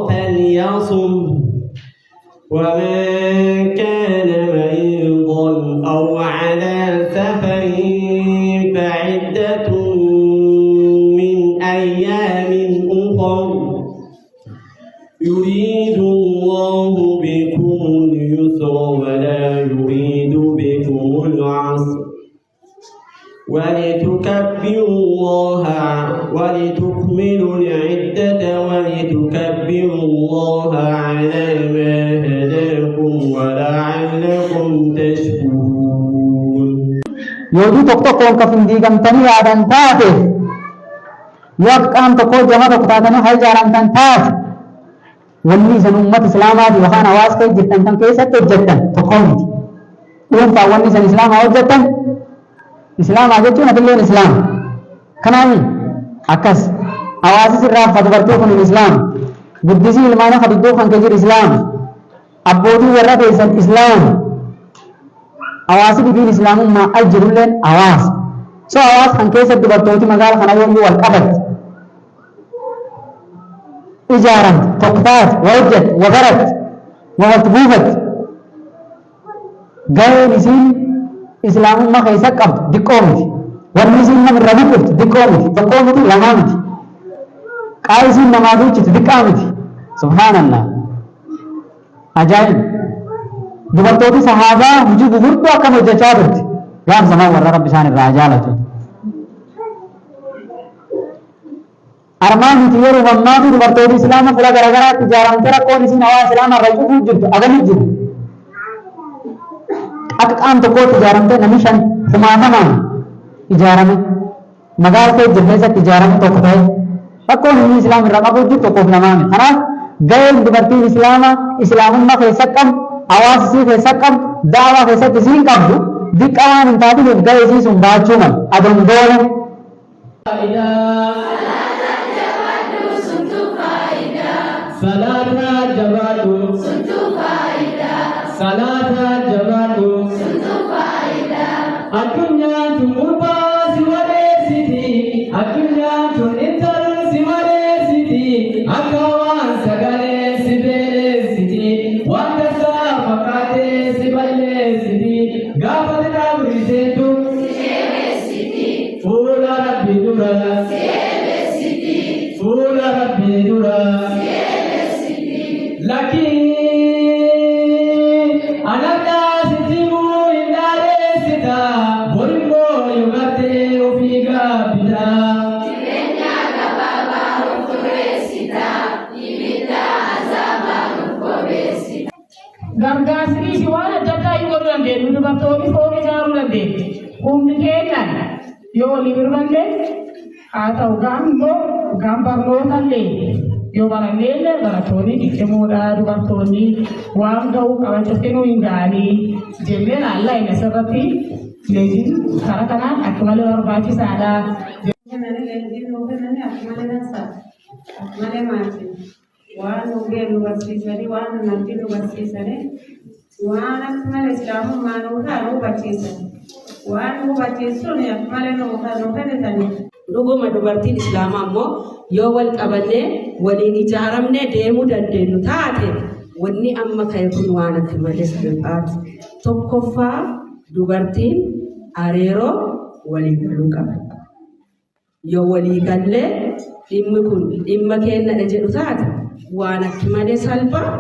فليصم ومن كان مريضا أو على سفر فعدة من أيام أخر يريد الله بكم اليسر ولا يريد بكم العسر ولتكبروا الله ولتكملوا العدة ولتكبروا الله على ما هداكم ولعلكم تشكرون. يودي تقطعون كفندي كم تني عدن تاته يقام تقول جماعة تقطعنا هاي جاران تنتاج واللي سن أمة إسلامات وخان أواز كي جتن تن كيسة تجتن تقوم يوم فاوني سن إسلام أو جتن إسلام أجتون أتلون إسلام كنامي أكس أواز سرّا فتبرتو كن الإسلام بديسي المانا خديدو كن كجير إسلام أبودي ورّا كيسة إسلام أواز بدين إسلام ما أجرولن أواز سو أواز كن كيسة تبرتو تي مقال خنا يوم والقبض إجارة تقطات وجت وغرت وغتبوبت غير نسين إسلام ما خيسا قبض دقومت والنسين من ربكت دقومت تقومت لمامت قايسين نمادوچت دقامت سبحان الله عجائب دبرتوتي صحابة وجود ذرتو أكم وجچابت يام زمان ورّا رب شان الرجالة أرمان تيرو ممّا في دبرتوتي إسلام فلا غرغرا تجاران ترى كون سين هوا إسلام الرجو وجود أغني جد أكام تقول تجاران ترى نمشان سمانا تجاران مغال के जिले से तिजारत तो कहे पक्को नहीं इस्लाम रखा बोझ तो कोई नमाज़ है ना गैर दुबर्ती इस्लाम में कैसा कम आवाज़ से कैसा कम दावा कैसा किसी कम दिक्कत इंताबी गए इसी सुंबाच चुमन अदम दोन Salata jabatu suntu faida Salata jabatu suntu faida Adunya tumurba siwale sidi Adunya tunintar siwale sidi Akawan sagale sibele sidi Wanda safakate sibale sidi Gafat kabri setu sibele sidi Fula rabbi dura sibele sidi Fula rabbi dura Laki anaka sitimu indare sita borimbo yogate ofiga bida Tirenya kababa ukure sita ibida azaba ukure sita Gargasri siwana jata yugorande nudubato ifori jarulande umdikenan yo livirande ata ugambo gambarlo talle yo barangele baratoni dikemoda dubartoni wangau kawachoteno ingani jemena Allah ina sabati lejin karakana akmale warbati sada मैंने लेकिन लोगों ने अपने ना सा अपने माचे वहाँ लोगे यूनिवर्सिटी सरे वहाँ नंदी यूनिवर्सिटी सरे वहाँ अपने इस्लाम मानो का लो बच्चे सरे वहाँ लो बच्चे सुने अपने लोगों ने तने Dhuguma dubartiin islaamaa immoo yoo wal qabanne waliin ijaaramne deemuu dandeenyu taate wanni amma ka'e kun waan akka malee salphaati. Tokkoffaa dubartiin hariiroo walii galuu qaban. Yoo walii gallee dhimmi kun dhimma keenya jedhu taate waan akka malee salphaa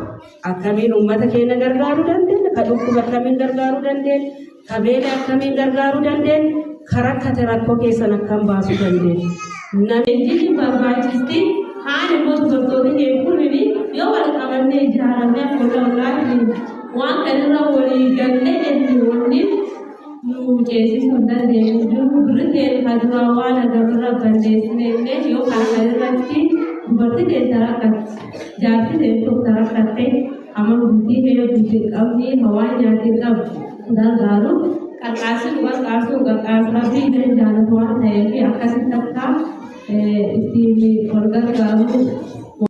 akkamiin uummata keenya gargaaruu dandeenya? Ka dhukkuba akkamiin gargaaruu dandeenya? Ka beela akkamiin gargaaruu dandeenya? Karakate rakkoo keessan akkam baasuu dandeenya. Namichi barbaachisti haala gosa tokkootiin eeguun yoo wal qabannee ijaaramee akka wallaahi waan kanarra walii gallee wanni nu ceesisuu dandeenyu jiru birritee haduraa waan agarra balleessinee yoo kana irratti dubartii keessa rakkatti jaartii keessatti rakkattee amma bultii kee bultii qabni hawaa nyaatii qabu gargaaru. Kakasih buat kasu kakasih dari jalan tuan saya ini akan tetap di organ baru